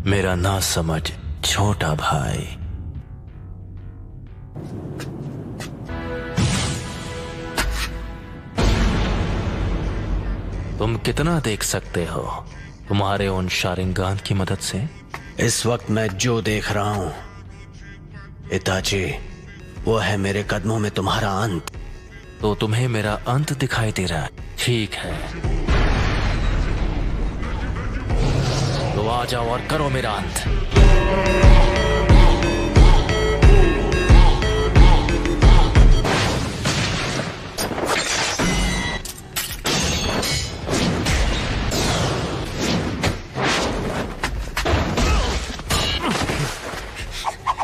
मेरा ना समझ छोटा भाई। तुम कितना देख सकते हो तुम्हारे उन शारिंगान की मदद से? इस वक्त मैं जो देख रहा हूं इताची, वो है मेरे कदमों में तुम्हारा अंत। तो तुम्हें मेरा अंत दिखाई दे रहा है? ठीक है, तो आ जाओ और करो मेरा अंत।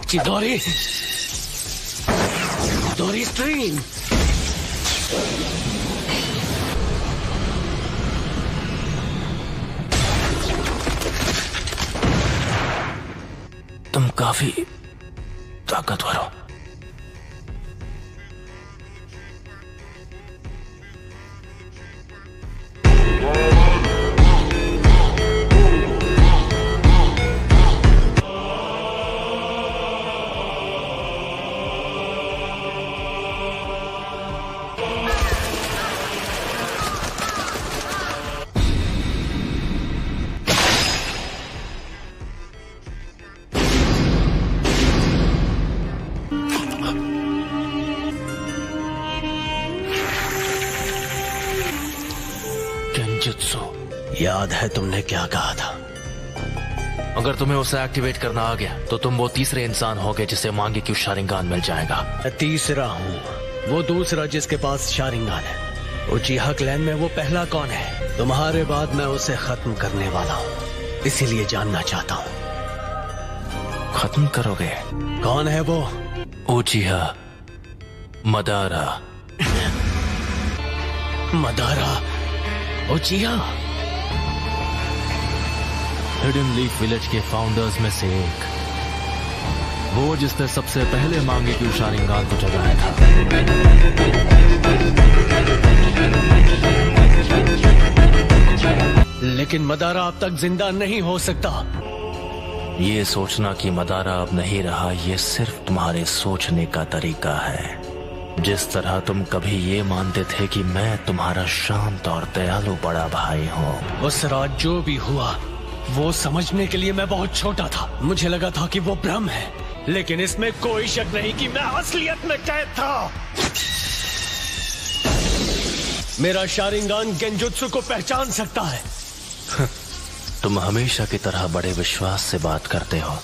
चिदोरी, दोरी स्ट्रीम। तुम काफी ताकतवर हो। गेंजुत्सु। याद है तुमने क्या कहा था? अगर तुम्हें उसे एक्टिवेट करना आ गया तो तुम वो तीसरे इंसान होगे जिसे मांगे क्यों शारिंगान मिल जाएगा। मैं तीसरा हूँ, वो दूसरा जिसके पास शारिंगान है। उचिहा क्लैन में वो पहला कौन है? तुम्हारे बाद मैं उसे खत्म करने वाला हूँ, इसीलिए जानना चाहता हूँ। खत्म करोगे? कौन है वो? उचिहा Madara. Madara उचिहा? Hidden leaf village के फाउंडर्स में से एक, वो जिसने सबसे पहले मांगे क्यों शारिंगान को जगाया था। लेकिन मदारा अब तक जिंदा नहीं हो सकता। ये सोचना कि मदारा अब नहीं रहा, ये सिर्फ तुम्हारे सोचने का तरीका है। जिस तरह तुम कभी ये मानते थे कि मैं तुम्हारा शांत और दयालु बड़ा भाई हूँ। उस रात जो भी हुआ वो समझने के लिए मैं बहुत छोटा था। मुझे लगा था कि वो भ्रम है, लेकिन इसमें कोई शक नहीं कि मैं असलियत में कैद था। मेरा शारिंगान गेंजुत्सु को पहचान सकता है। तुम हमेशा की तरह बड़े विश्वास से बात करते हो।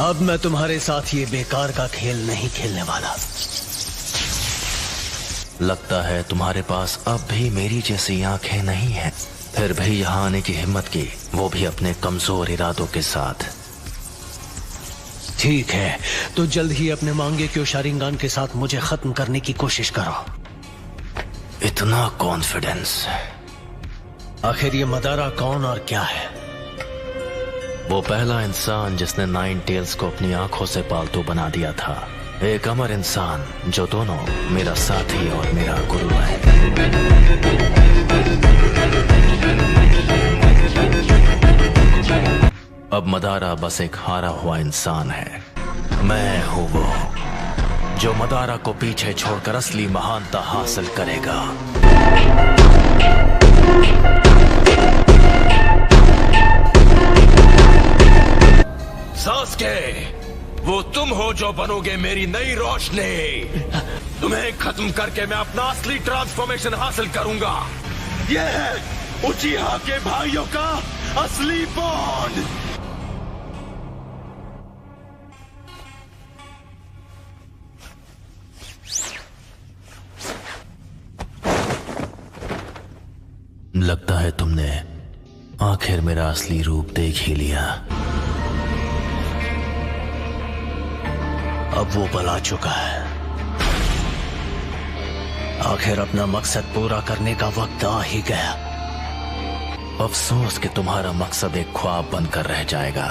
अब मैं तुम्हारे साथ ये बेकार का खेल नहीं खेलने वाला। लगता है तुम्हारे पास अब भी मेरी जैसी आंखें नहीं हैं, फिर भी यहाँ आने की हिम्मत की, वो भी अपने कमजोर इरादों के साथ। ठीक है, तो जल्द ही अपने मांगे क्यों शारिंगान के साथ मुझे खत्म करने की कोशिश करो। इतना कॉन्फिडेंस? आखिर ये मदारा कौन और क्या है? वो पहला इंसान जिसने नाइन टेल्स को अपनी आंखों से पालतू बना दिया था। एक अमर इंसान जो दोनों मेरा साथी और मेरा गुरु है। अब मदारा बस एक हारा हुआ इंसान है। मैं हूं वो जो मदारा को पीछे छोड़कर असली महानता हासिल करेगा। सास्के, वो तुम हो जो बनोगे मेरी नई रोशनी। तुम्हें खत्म करके मैं अपना असली ट्रांसफॉर्मेशन हासिल करूंगा। यह है उचिहा के भाइयों का असली बॉन्ड। लगता है तुमने आखिर मेरा असली रूप देख ही लिया। अब वो पला चुका है। आखिर अपना मकसद पूरा करने का वक्त आ ही गया। अफसोस कि तुम्हारा मकसद एक ख्वाब बनकर रह जाएगा।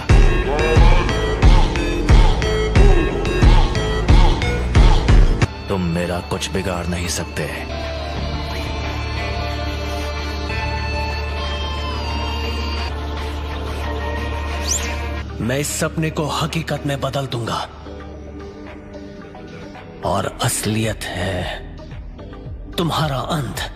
तुम मेरा कुछ बिगाड़ नहीं सकते। मैं इस सपने को हकीकत में बदल दूंगा और असलियत है तुम्हारा अंत।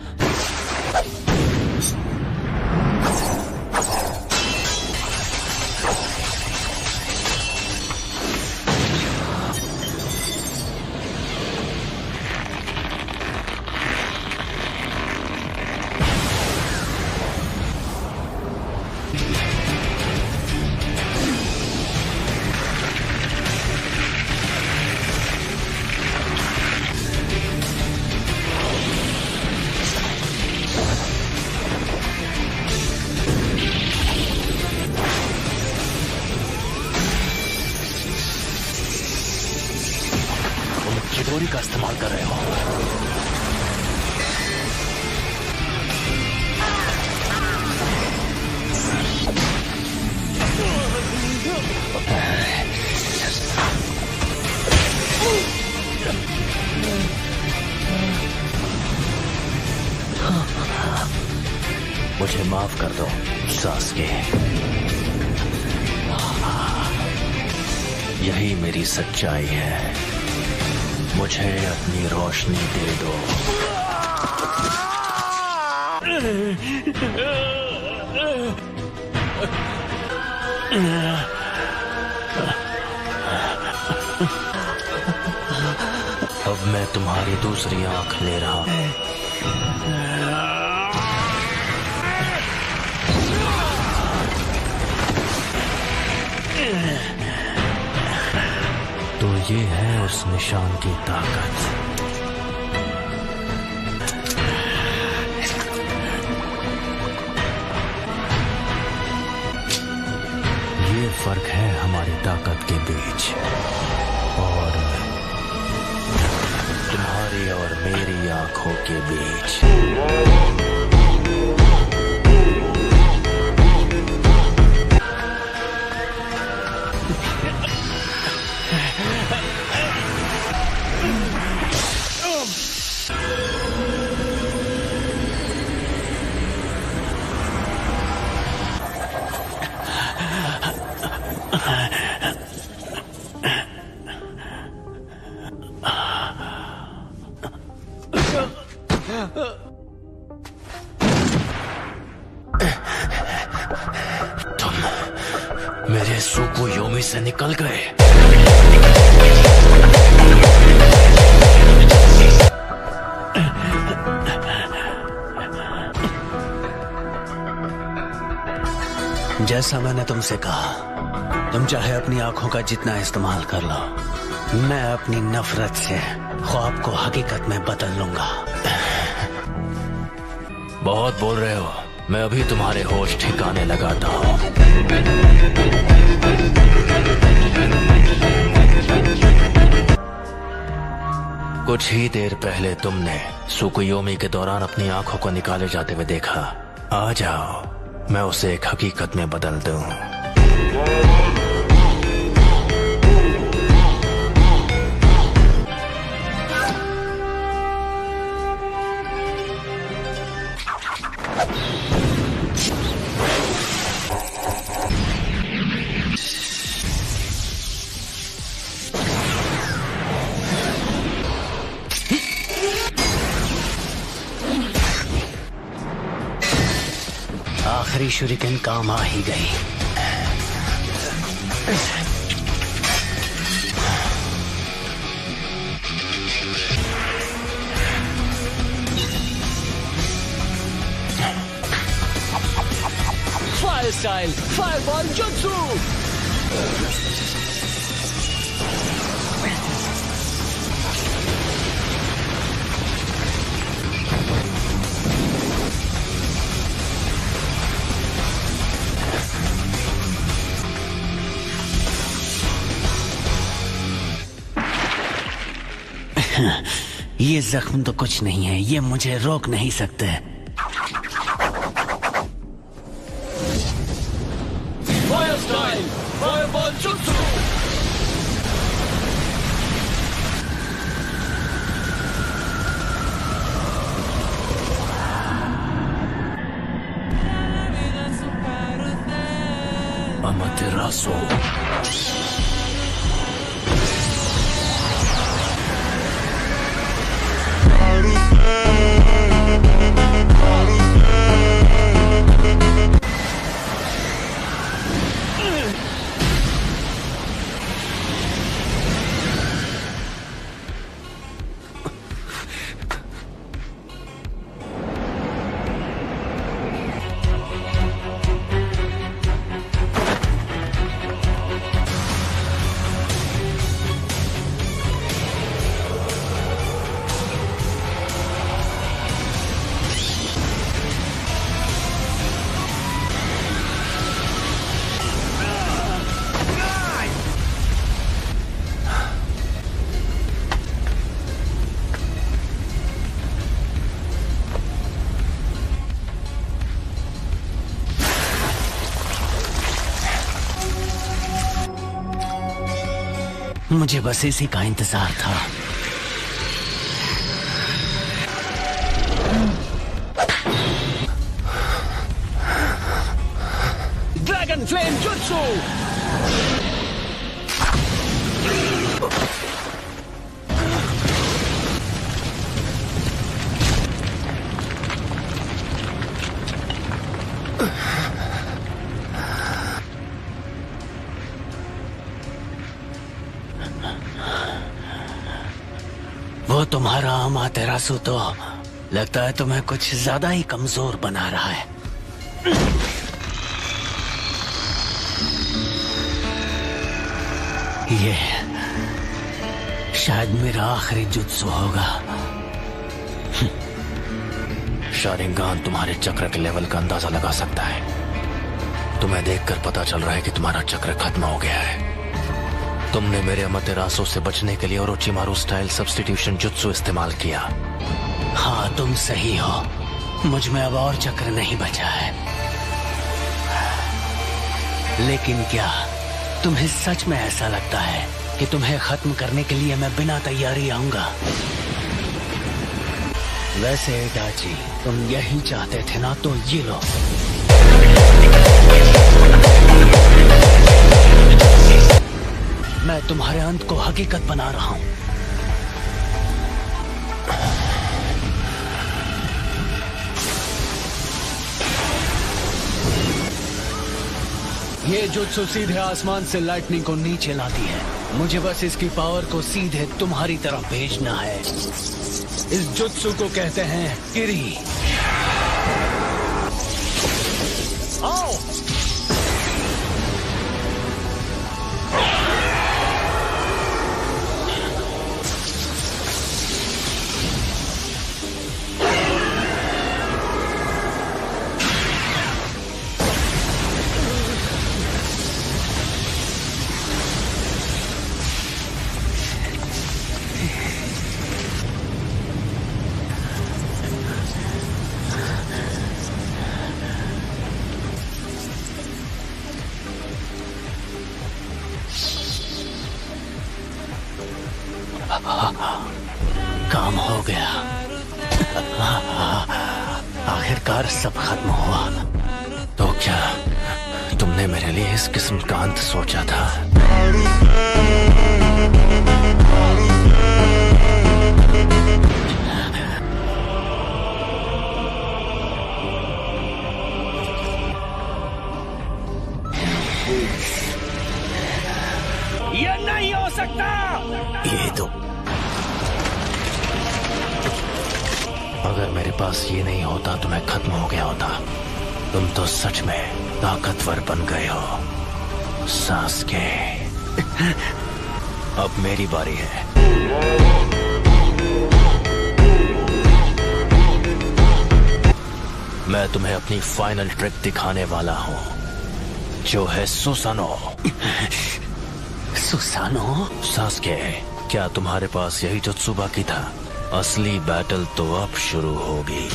चिडोरी का इस्तेमाल कर रहे हो। मुझे माफ कर दो सास्के। यही मेरी सच्चाई है। मुझे अपनी रोशनी दे दो। अब मैं तुम्हारी दूसरी आंख ले रहा हूं। तो ये है उस निशान की ताकत। ये फर्क है हमारी ताकत के बीच और तुम्हारी और मेरी आंखों के बीच। तुम मेरे सुकुयोमी से निकल गए। जैसा मैंने तुमसे कहा, तुम चाहे अपनी आंखों का जितना इस्तेमाल कर लो, मैं अपनी नफरत से ख्वाब को हकीकत में बदल लूंगा। बहुत बोल रहे हो। मैं अभी तुम्हारे होश ठिकाने लगाता हूँ। कुछ ही देर पहले तुमने सुकुयोमी के दौरान अपनी आंखों को निकाले जाते हुए देखा। आ जाओ, मैं उसे एक हकीकत में बदल दूं। आखिरी शुरिकन काम आ ही गई। Fire style, fireball jutsu. ये जख्म तो कुछ नहीं है, ये मुझे रोक नहीं सकते। फायर स्टाइल, फायरबॉल जुत्सु। अमातेरासु। मुझे बस इसी का इंतजार था। ड्रैगन फ्लेम जुत्सु। वो तुम्हारा अमातेरासु तो लगता है तुम्हें कुछ ज्यादा ही कमजोर बना रहा है। ये शायद मेरा आखिरी जुत्सु होगा। शारिंगान तुम्हारे चक्र के लेवल का अंदाजा लगा सकता है। तुम्हें देखकर पता चल रहा है कि तुम्हारा चक्र खत्म हो गया है। तुमने मेरे अमातेरासु से बचने के लिए ओरोचिमारू स्टाइल सब्स्टिट्यूशन जुत्सु इस्तेमाल किया। हाँ, तुम सही हो। मुझ में अब और चक्र नहीं बचा है। लेकिन क्या तुम्हें सच में ऐसा लगता है कि तुम्हें खत्म करने के लिए मैं बिना तैयारी आऊंगा? वैसे इटाची, तुम यही चाहते थे ना, तो ये लो। मैं तुम्हारे अंत को हकीकत बना रहा हूं। ये जुत्सु सीधे आसमान से लाइटनिंग को नीचे लाती है। मुझे बस इसकी पावर को सीधे तुम्हारी तरफ भेजना है। इस जुत्सु को कहते हैं किरी। आओ। काम हो गया। आखिरकार सब खत्म हुआ। तो क्या तुमने मेरे लिए इस किस्म का अंत सोचा था? ये नहीं हो सकता। ये तो अगर मेरे पास ये नहीं होता तो मैं खत्म हो गया होता। तुम तो सच में ताकतवर बन गए हो सास्के। अब मेरी बारी है। मैं तुम्हें अपनी फाइनल ट्रिक दिखाने वाला हूँ, जो है सुसानो। सुसानो? सास्के, क्या तुम्हारे पास यही जुत्सु बाकी था? असली बैटल तो अब शुरू होगी।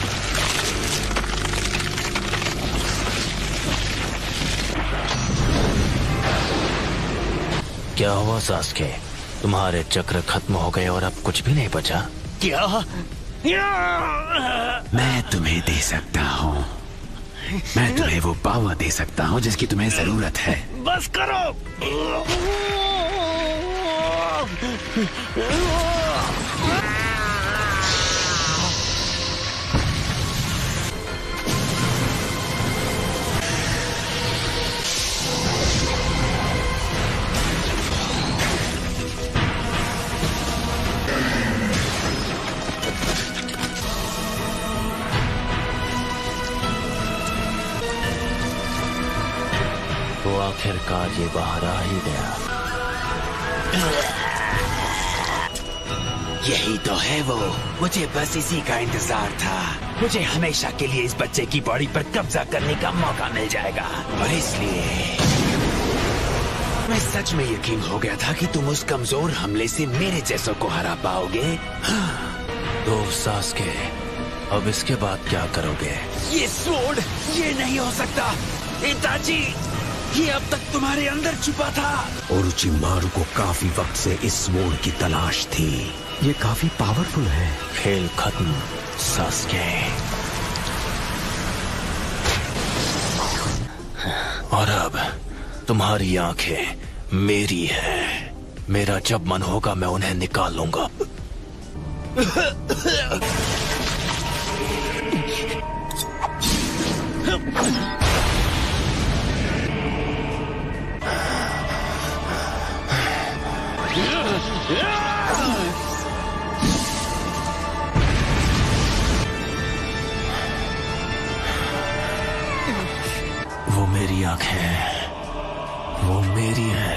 क्या हुआ सास्के? तुम्हारे चक्र खत्म हो गए और अब कुछ भी नहीं बचा? क्या? मैं तुम्हें दे सकता हूँ मैं तुम्हें वो पावर दे सकता हूँ जिसकी तुम्हें जरूरत है। बस करो। तो आखिरकार ये बाहर आ ही गया। यही तो है वो। मुझे बस इसी का इंतजार था। मुझे हमेशा के लिए इस बच्चे की बॉडी पर कब्जा करने का मौका मिल जाएगा, और इसलिए मैं सच में यकीन हो गया था कि तुम उस कमजोर हमले से मेरे जैसों को हरा पाओगे। तो सास्के, अब इसके बाद क्या करोगे? ये स्वॉर्ड, ये नहीं हो सकता। इताची, ये अब तक तुम्हारे अंदर छुपा था। ओरोचिमारू को काफी वक्त से इस स्वॉर्ड की तलाश थी। ये काफी पावरफुल है। खेल खत्म सास्के। और अब तुम्हारी आंखें मेरी हैं। मेरा जब मन होगा मैं उन्हें निकाल लूंगा। वो मेरी आंखें हैं, वो मेरी है।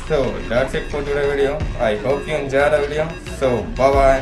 So that's it for today's video. I hope you enjoyed the video. So bye bye.